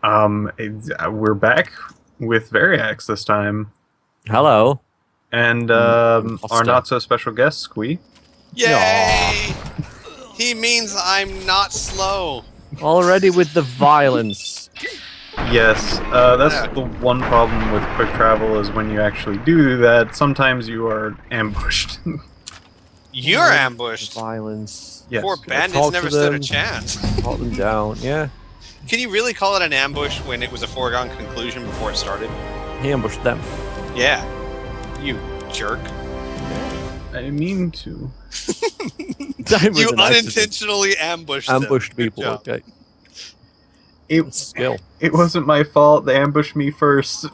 We're back with Variax this time, Hello. and our Imposter. not so special guest, Squee. Yay! He means I'm not slow. Already with the violence. Yes, that's the one problem with quick travel is when you actually do that, sometimes you are ambushed. You're ambushed. Violence. Yes. Poor Talk bandits to never stood a them. chance. Talk them down. Yeah. Can you really call it an ambush when it was a foregone conclusion before it started? He ambushed them. Yeah. You jerk. I mean to. That was You an accident. unintentionally ambushed them. ambushed Good people. job. Okay. It, Skill. it wasn't my fault, they ambushed me first.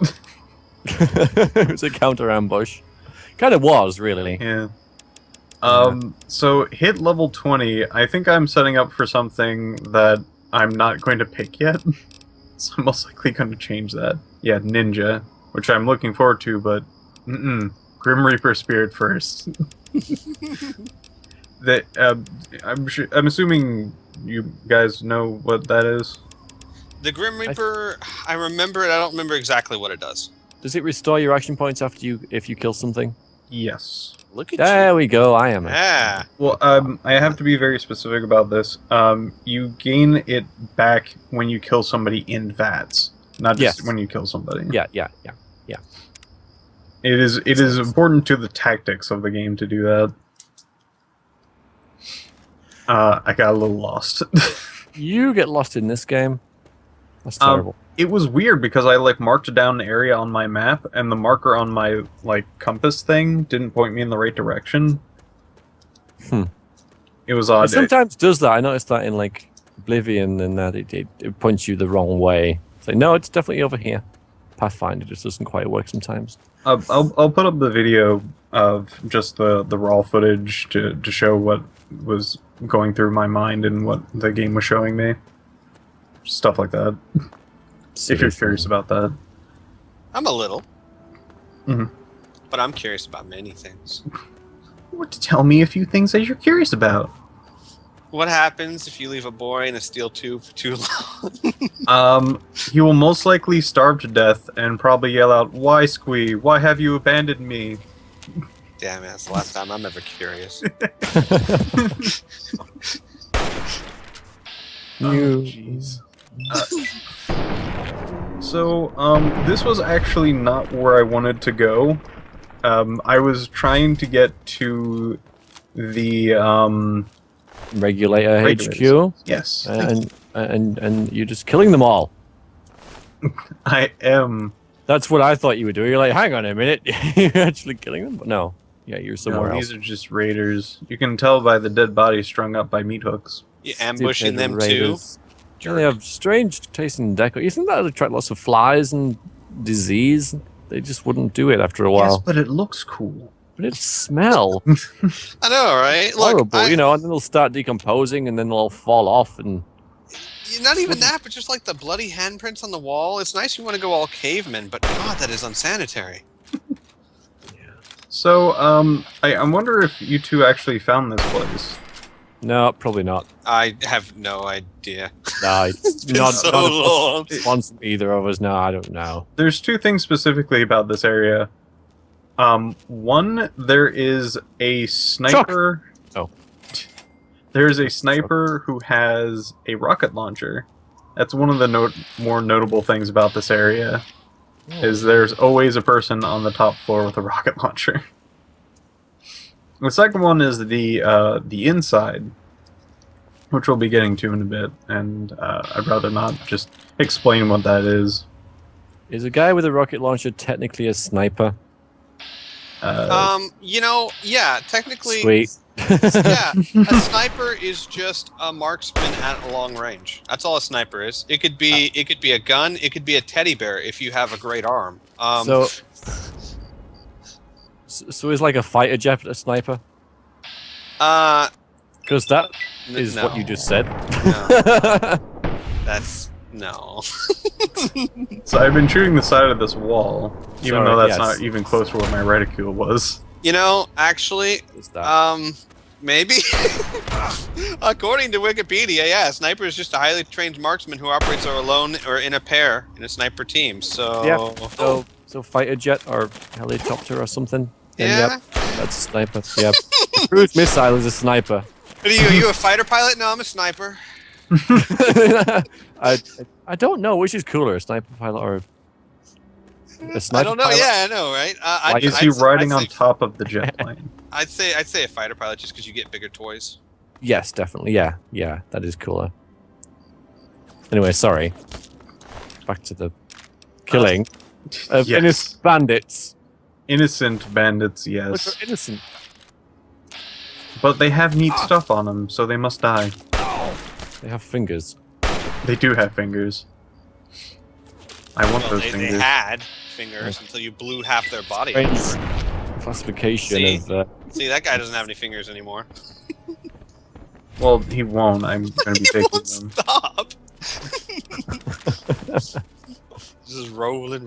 It was a counter ambush. Kind of was, really. Yeah. So hit level 20, I think I'm setting up for something that I'm not going to pick yet. So I'm most likely going to change that. Yeah, ninja, which I'm looking forward to, but Grim Reaper Spirit first. That I'm assuming you guys know what that is. The Grim Reaper, I remember it. I don't remember exactly what it does. Does it restore your action points after if you kill something? Yes. Look at There we go. I am. Yeah. Well, I have to be very specific about this. You gain it back when you kill somebody in VATS, not just Yes. when you kill somebody. Yeah. It is important to the tactics of the game to do that. I got a little lost. You get lost in this game. That's terrible. It was weird because I marked down an area on my map, and the marker on my compass thing didn't point me in the right direction. It was odd. It sometimes does that. I noticed that in Oblivion, and that it points you the wrong way. It's like, no, it's definitely over here. Pathfinder just doesn't quite work sometimes. I'll put up the video of just the raw footage to show what was going through my mind and what the game was showing me. Stuff like that. If you're curious about that. I'm a little. Mhm. But I'm curious about many things. What to tell me a few things that you're curious about. What happens if you leave a boy in a steel tube for too long? He will most likely starve to death and probably yell out, "Why, Squee? Why have you abandoned me?" Damn it, that's the last time I'm ever curious. Jeez. So, this was actually not where I wanted to go. I was trying to get to the, Regulator Raiders. HQ, yes, and you're just killing them all. I am. That's what I thought you were doing. You're like, hang on a minute, you're actually killing them? But no, yeah, you're somewhere No, else. these are just raiders. You can tell by the dead bodies strung up by meat hooks. You ambushing Stupid them raiders. too? Yeah, they have strange tasting decor. Isn't that attract lots of flies and disease? They just wouldn't do it after a Yes, while. but it looks cool. But it smell I know, right? Look, horrible, and then they'll start decomposing, and then they'll all fall off. And not even that, but just like the bloody handprints on the wall. It's nice you want to go all caveman, but God, that is unsanitary. So, I wonder if you two actually found this place. no, probably not. I have no idea. No, it's been not, so not long. once either of us. No, I don't know. There's two things specifically about this area. One, there is a sniper. Oh. There's a sniper who has a rocket launcher. That's one of the more notable things about this area. Is there's always a person on the top floor with a rocket launcher. The second one is the inside, which we'll be getting to in a bit, and I'd rather not just explain what that is. Is a guy with a rocket launcher technically a sniper? Yeah, technically, Sweet. yeah, a sniper is just a marksman at a long range. That's all a sniper is. It could be a gun, it could be a teddy bear if you have a great arm. So is like a fighter jet a sniper? Because that is what you just said. No, that's no. So I've been shooting the side of this wall, even Sorry, though that's yes. not even close to where my reticule was. Actually, Is that? Maybe. According to Wikipedia, yeah, a sniper is just a highly trained marksman who operates alone or in a pair in a sniper team. So. Yep. So fighter jet or helicopter or something. Then, Yeah. Yep. That's a sniper. Yep. Cruise missile is a sniper. What are you a fighter pilot? No, I'm a sniper. I don't know which is cooler, a sniper pilot or a sniper I don't know. pilot? Yeah, I know, right? Is he riding on top of the jet plane? I'd say a fighter pilot just because you get bigger toys. Yes, definitely. Yeah, that is cooler. Anyway, sorry. Back to the killing of Yes. innocent bandits. Innocent bandits, Which yes. are innocent. But they have neat stuff on them, so they must die. They have fingers. They do have fingers. I want Well, those they fingers. had fingers until you blew half their body. Strange off. classification See? of. See, that guy doesn't have any fingers anymore. Well, he won't. I'm going to be He taking won't them. stop. Just rolling.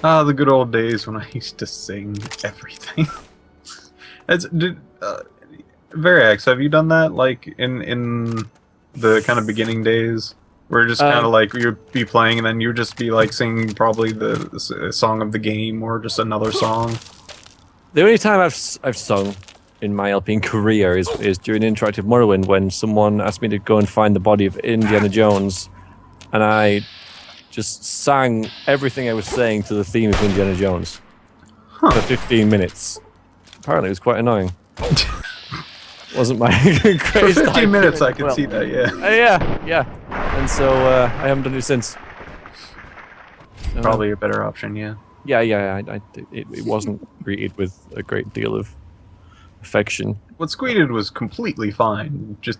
Ah, the good old days when I used to sing everything. Variax, have you done that? Like in the kind of beginning days, where just kind of like you'd be playing and then you'd just be like singing probably the song of the game or just another song. The only time I've sung in my LPing career is during Interactive Morrowind when someone asked me to go and find the body of Indiana Jones, and I just sang everything I was saying to the theme of Indiana Jones for 15 minutes. Apparently, it was quite annoying. Wasn't my For greatest 15 idea. minutes, I can Well, see that. Yeah, yeah. And so I haven't done it since. probably a better option. Yeah. It wasn't greeted with a great deal of affection. What Squeeded was completely fine. Just,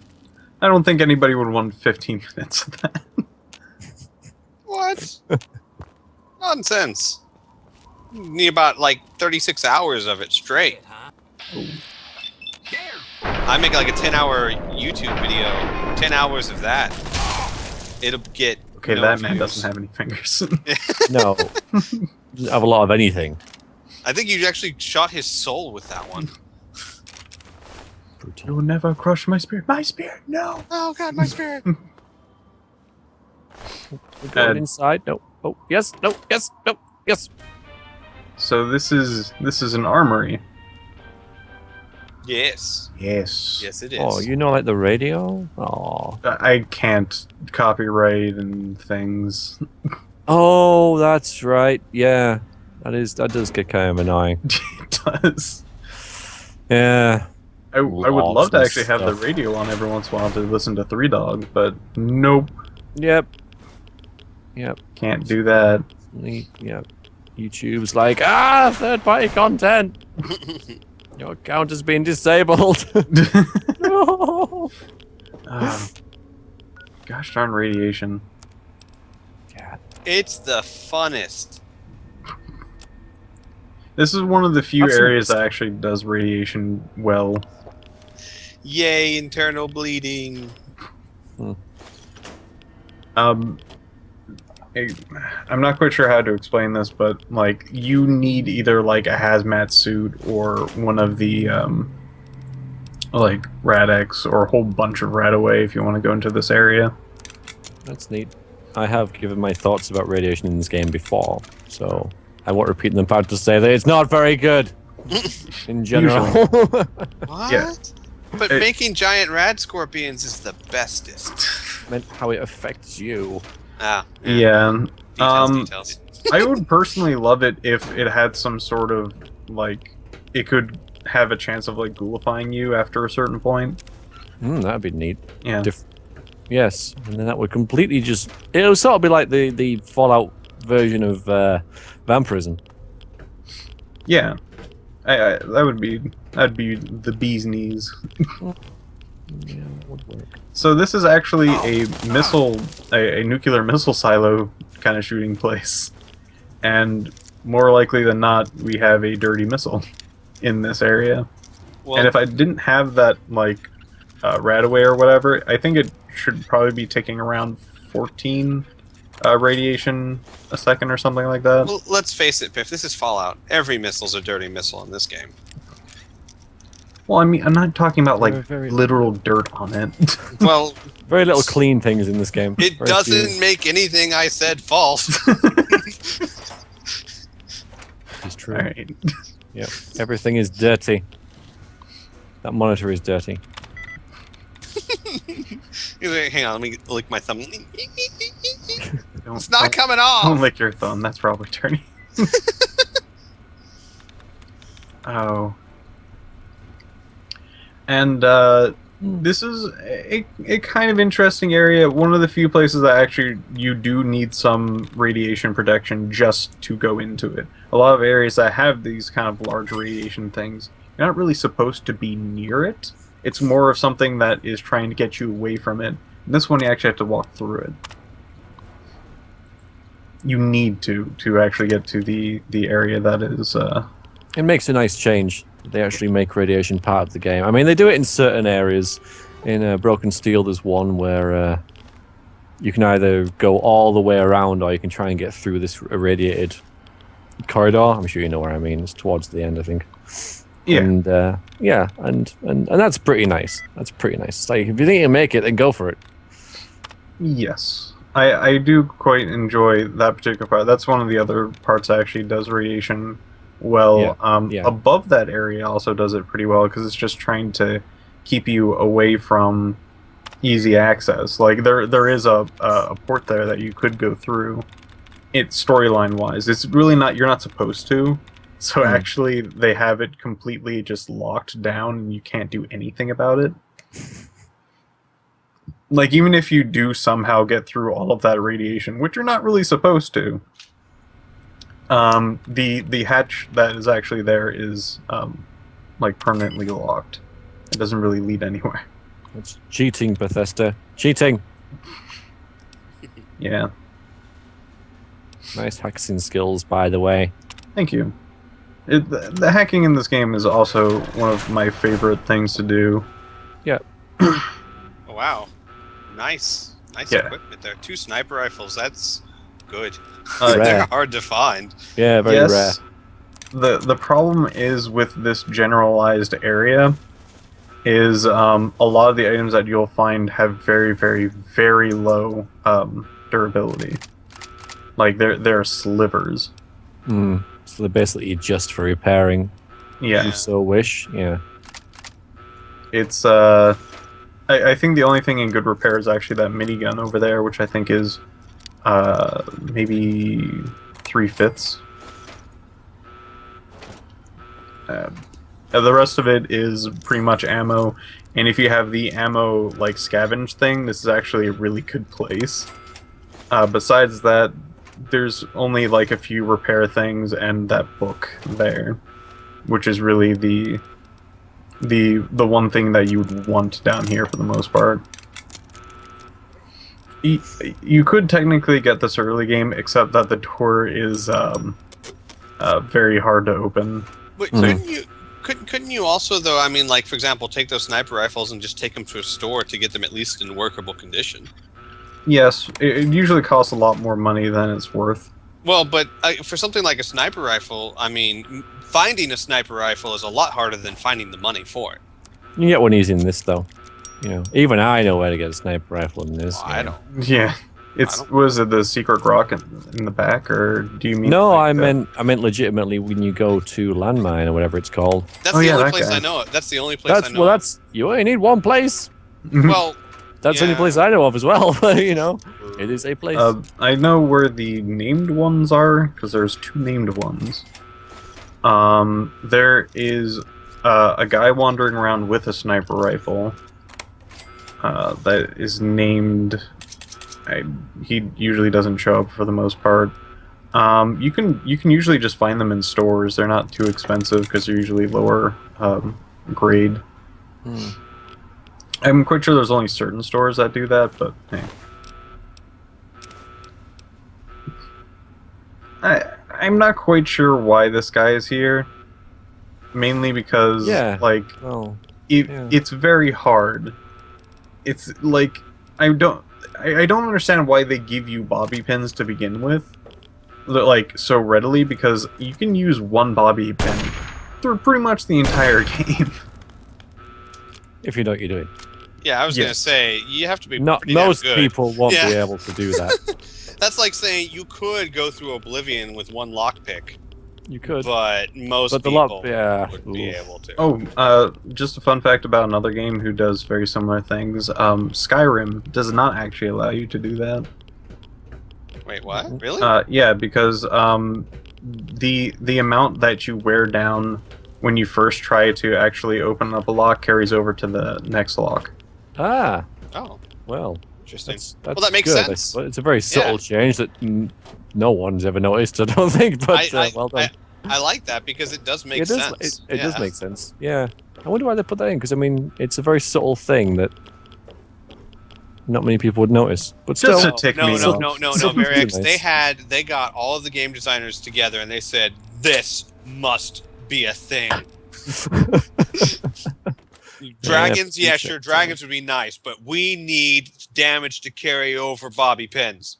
I don't think anybody would want 15 minutes of that. What? Nonsense. You need about like 36 hours of it straight. I make like a 10-hour YouTube video. 10 hours of that. It'll get. Okay, no that man views. doesn't have any fingers. No, doesn't have a lot of anything. I think you actually shot his soul with that one. You'll never crush my spirit. My spirit, no. Oh god, my spirit. We're going inside. No. Oh, yes. No. Yes. No. Yes. So this is an armory. Yes. Yes. Yes, it is. Oh, you know, like the radio. Oh. I can't copyright and things. Oh, that's right. Yeah, that does get kind of annoying. It does. Yeah. I would Laws love to and actually have the stuff. radio on every once in a while to listen to Three Dog, but nope, Yep. can't do that. Yep. YouTube's like, third-party content. Your account has been disabled. No. Gosh darn radiation. Yeah. It's the funnest. This is one of the few Absolutely. areas that actually does radiation well. Yay, internal bleeding. I'm not quite sure how to explain this, but like you need either like a hazmat suit or one of the like Rad-X or a whole bunch of Radaway if you want to go into this area. That's neat. I have given my thoughts about radiation in this game before, so I won't repeat them back to say that it's not very good in general. What? Yeah. But It- making giant rad scorpions is the bestest. Meant how it affects you. Ah. Yeah. Details. I would personally love it if it had some sort of like it could have a chance of like ghoulifying you after a certain point. That'd be neat. Yeah. Yes, and then that would completely just... It would sort of be like the Fallout version of vampirism. Yeah. That'd be the bee's knees. Yeah, it would work. So this is actually a missile, a nuclear missile silo kind of shooting place, and more likely than not, we have a dirty missile in this area. Well, And if I didn't have that like Radaway or whatever, I think it should probably be taking around 14 radiation a second or something like that. well, let's face it, Piff. This is Fallout. Every missile's a dirty missile in this game. Well, I mean, I'm not talking about like Very- literal dirt on it. Well, Very little clean things in this game. it Very doesn't few. make anything I said false. It's true. All right. Yep. Everything is dirty. That monitor is dirty. He's like, hang on, let me lick my thumb. Don't, It's not coming don't off. lick your thumb. That's probably dirty. Oh. And this is a kind of interesting area. One of the few places that actually you do need some radiation protection just to go into it. A lot of areas that have these kind of large radiation things, you're not really supposed to be near it. It's more of something that is trying to get you away from it. And this one you actually have to walk through it. You need to actually get to the area that is It makes a nice change. They actually make radiation part of the game. I mean, they do it in certain areas. In Broken Steel, there's one where you can either go all the way around or you can try and get through this irradiated corridor. I'm sure you know where I mean. It's towards the end, I think. Yeah. And yeah, and that's pretty nice. That's pretty nice. It's like, if you think you can make it, then go for it. Yes. I do quite enjoy that particular part. That's one of the other parts that actually does radiation well. Yeah. Above that area also does it pretty well because it's just trying to keep you away from easy access. Like there is a port there that you could go through. It's storyline wise. It's really not. You're not supposed to. So actually, they have it completely just locked down, and you can't do anything about it. Like, even if you do somehow get through all of that radiation, which you're not really supposed to, the hatch that is actually there is like permanently locked. It doesn't really lead anywhere. It's cheating, Bethesda. Cheating. Yeah. Nice hacking skills, by the way. Thank you. The hacking in this game is also one of my favorite things to do. Yeah. Oh, wow. Nice. Nice Yeah. equipment there. 2 sniper rifles. That's good. Uh, Rare. They're hard to find. Yeah, very rare. yes. The problem is with this generalized area is a lot of the items that you'll find have very, very, very low durability. Like they're slivers. Mm. So they're basically just for repairing. Yeah. If you so wish. Yeah. It's I think the only thing in good repair is actually that minigun over there, which I think is maybe 3/5. The rest of it is pretty much ammo, and if you have the ammo like scavenge thing, this is actually a really good place. Besides that, there's only like a few repair things and that book there, which is really the one thing that you would want down here for the most part. You could technically get this early game, except that the door is very hard to open. But Mhm. couldn't you also though? I mean, like for example, take those sniper rifles and just take them to a store to get them at least in workable condition. Yes, it usually costs a lot more money than it's worth. Well, but for something like a sniper rifle, I mean, finding a sniper rifle is a lot harder than finding the money for it. You can get one easy in this, though. You know, even I know where to get a sniper rifle in this. Well, I you know. don't. Yeah, it's don't- was it the secret rock in the back, or do you mean? No, like I meant legitimately when you go to landmine or whatever it's called. That's Oh, the yeah, only that place guy. I know it. That's the only place That's I know. well, of. that's you only need one place. Well, That's the only Yeah. place I know of as well. But you know, it is a place. I know where the named ones are because there's 2 named ones. There is a guy wandering around with a sniper rifle. That is named. He usually doesn't show up for the most part. You can usually just find them in stores. They're not too expensive because they're usually lower grade. Hmm. I'm quite sure there's only certain stores that do that, but hey. I'm not quite sure why this guy is here. Mainly because, Yeah. like, Well, yeah. it's very hard. It's like I don't understand why they give you bobby pins to begin with, like so readily, because you can use one bobby pin through pretty much the entire game. if you know what you're doing. Yeah, I was gonna Yes. say you have to be. Not pretty damn most good. people won't Yeah. be able to do that. That's like saying you could go through Oblivion with one lockpick, You could, but most but the people yeah. would be Oof. able to. Oh, just a fun fact about another game who does very similar things. Skyrim does not actually allow you to do that. Wait, what? Really? Yeah, because the amount that you wear down when you first try to actually open up a lock carries over to the next lock. Ah, Oh, well, interesting. that's that makes good. sense. But it's a very subtle change that no one's ever noticed. I don't think. But well done. I like that because it does make It does. sense. It does make sense. Yeah. I wonder why they put that in because I mean it's a very subtle thing that not many people would notice. But still, Just to tick me no, off. no, Something Variax. nice. They got all of the game designers together and they said this must be a thing. Dragons, yeah, sure, dragons would be nice, but we need damage to carry over bobby pins.